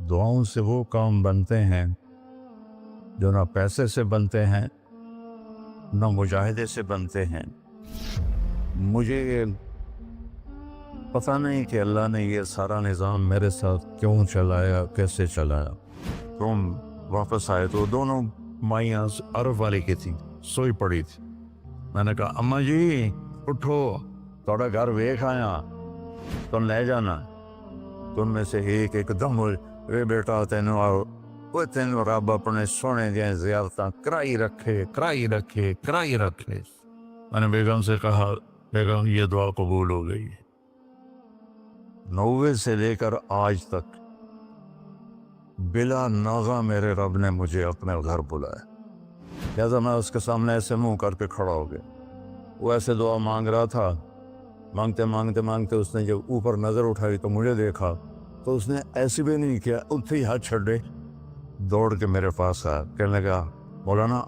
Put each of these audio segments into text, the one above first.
दुआओं से वो काम बनते हैं जो ना पैसे से बनते हैं ना मुजाहिदे से बनते हैं। मुझे पता नहीं कि अल्लाह ने ये सारा निज़ाम मेरे साथ क्यों चलाया, कैसे चलाया। तुम वापस आए तो दोनों माइयाँ अरब वाली की थी, सोई पड़ी थी। मैंने कहा अम्मा जी उठो, थोड़ा घर वेख आया, तुम ले जाना। तुम में से एक एकदम वे बेटा तेन वो तेन रब अपने सोने दिया ज़ियारतां कराई रखे। मैंने बेगम से कहा बेगम ये दुआ कबूल हो गई। 90 से लेकर आज तक बिला नागा मेरे रब ने मुझे अपने घर बुलाया। लिहाजा मैं उसके सामने ऐसे मुंह करके खड़ा हो गया। वो ऐसे दुआ मांग रहा था, मांगते उसने जब ऊपर नज़र उठाई तो मुझे देखा, तो उसने ऐसे भी नहीं किया, उठे ही हाथ छड़े दौड़ के मेरे पास आया। कहने लगा मौलाना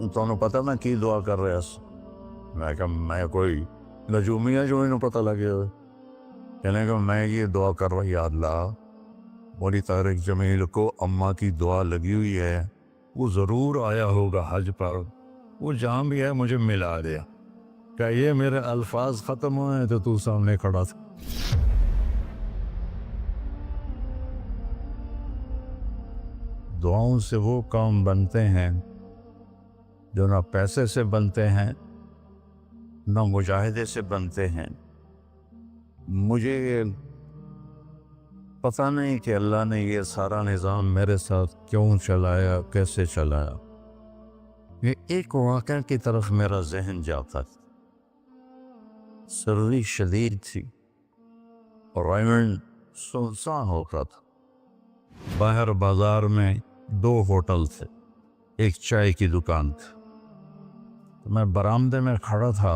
तुम पता मैं की दुआ कर रहा। मैं कहा मैं कोई नजूमिया जो इन्हें पता लगे हुए। कहने लगा मैं ये दुआ कर रहा, या अल्लाह मौली तारिक जमील को अम्मा की दुआ लगी हुई है, वो ज़रूर आया होगा हज पर, वो जहाँ भी है मुझे मिला दिया। क्या ये मेरे अल्फाज ख़त्म हुए तो तू सामने खड़ा था। दुआओं से वो काम बनते हैं जो ना पैसे से बनते हैं ना मुजाहिदे से बनते हैं। मुझे पता नहीं कि अल्लाह ने ये सारा निज़ाम मेरे साथ क्यों चलाया, कैसे चलाया। ये एक वाक़या की तरफ मेरा जहन जाता था। सर्दी शदीद थी और रेमंड सुनसान हो रहा था। बाहर बाजार में 2 होटल थे, एक चाय की दुकान थी। तो मैं बरामदे में खड़ा था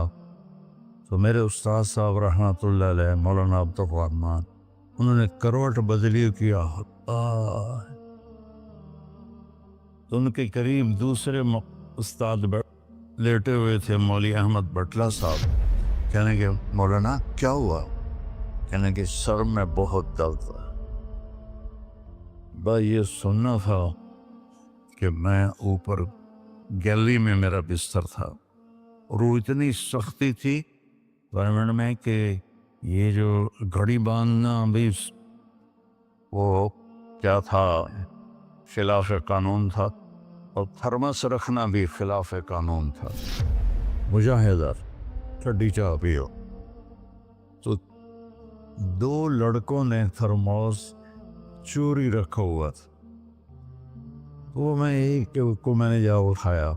तो मेरे उस्ताद साहब रहमतुल्लाह अलैह मौलाना अब्दुल रहमान, उन्होंने करवट बदली किया। तो उनके करीब दूसरे उस्ताद लेटे हुए थे, मौली अहमद बटला साहब। कहने के मौलाना क्या हुआ? कहने के सर में बहुत दर्द था। बस ये सुनना था कि मैं ऊपर गैलरी में मेरा बिस्तर था और वो इतनी सख्ती थी गवर्नमेंट में कि ये जो घड़ी बांधना भी वो क्या था, खिलाफ कानून था, और थर्मस रखना भी खिलाफ कानून था। मुजाहिदर ठंडी चाह पियो। तो 2 लड़कों ने थर्मोस चोरी रखा हुआ था, तो मैं एक को मैंने जा उठाया।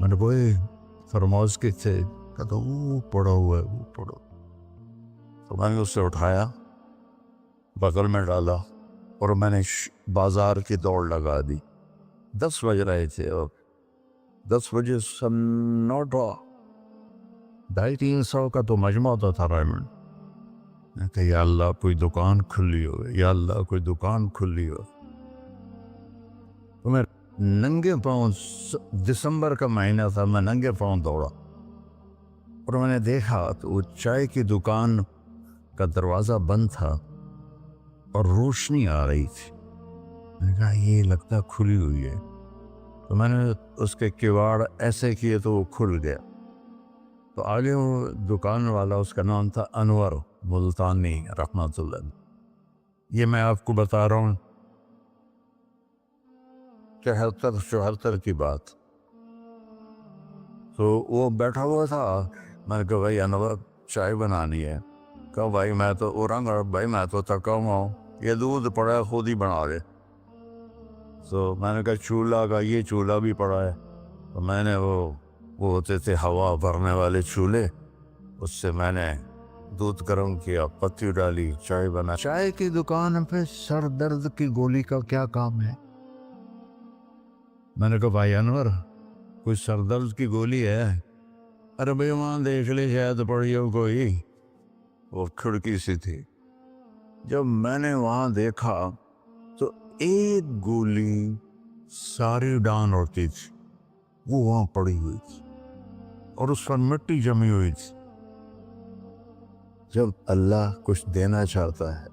मैंने बोले थर्मोस किससे? कहता वो पड़ा हुआ है, वो पड़ा। तो मैंने उससे उठाया, बगल में डाला और मैंने बाजार की दौड़ लगा दी। 10 बज रहे थे और 10 बजे सन्नाटा 250-300 का तो मजमा होता था रेमंड। कि या अल्लाह कोई दुकान खुली हो, या अल्लाह कोई दुकान खुली हो। तो मैं नंगे पाँव, दिसंबर का महीना था, मैं नंगे पाँव दौड़ा और मैंने देखा तो वो चाय की दुकान का दरवाज़ा बंद था और रोशनी आ रही थी। मैंने कहा ये लगता खुली हुई है। तो मैंने उसके किवाड़ ऐसे किए तो वो खुल गया। तो आगे वो दुकान वाला, उसका नाम था अनवर मुल्तानी रहमतुल्लाह। ये मैं आपको बता रहा हूँ 73-74 की बात। तो वो बैठा हुआ था। मैंने कहा भाई अनवर चाय बनानी है। कहा भाई मैं तो औरंग भाई मैं तो थका हुआ हूँ, ये दूध पड़ा है खुद ही बना दे। तो मैंने कहा चूल्हा का, ये चूल्हा भी पड़ा है। तो मैंने वो होते थे हवा भरने वाले चूल्हे, उससे मैंने दूध गर्म किया, पत्ती डाली, चाय बना। चाय की दुकान पे सर दर्द की गोली का क्या काम है? मैंने कहा भाई अनवर कोई सर दर्द की गोली है? अरे भाई वहाँ देख ले शायद पड़ी हो कोई। वो खिड़की सी थी। जब मैंने वहाँ देखा तो एक गोली सारी डान होती थी, वो वहाँ पड़ी हुई थी और उस पर मिट्टी जमी हुई थी। जब अल्लाह कुछ देना चाहता है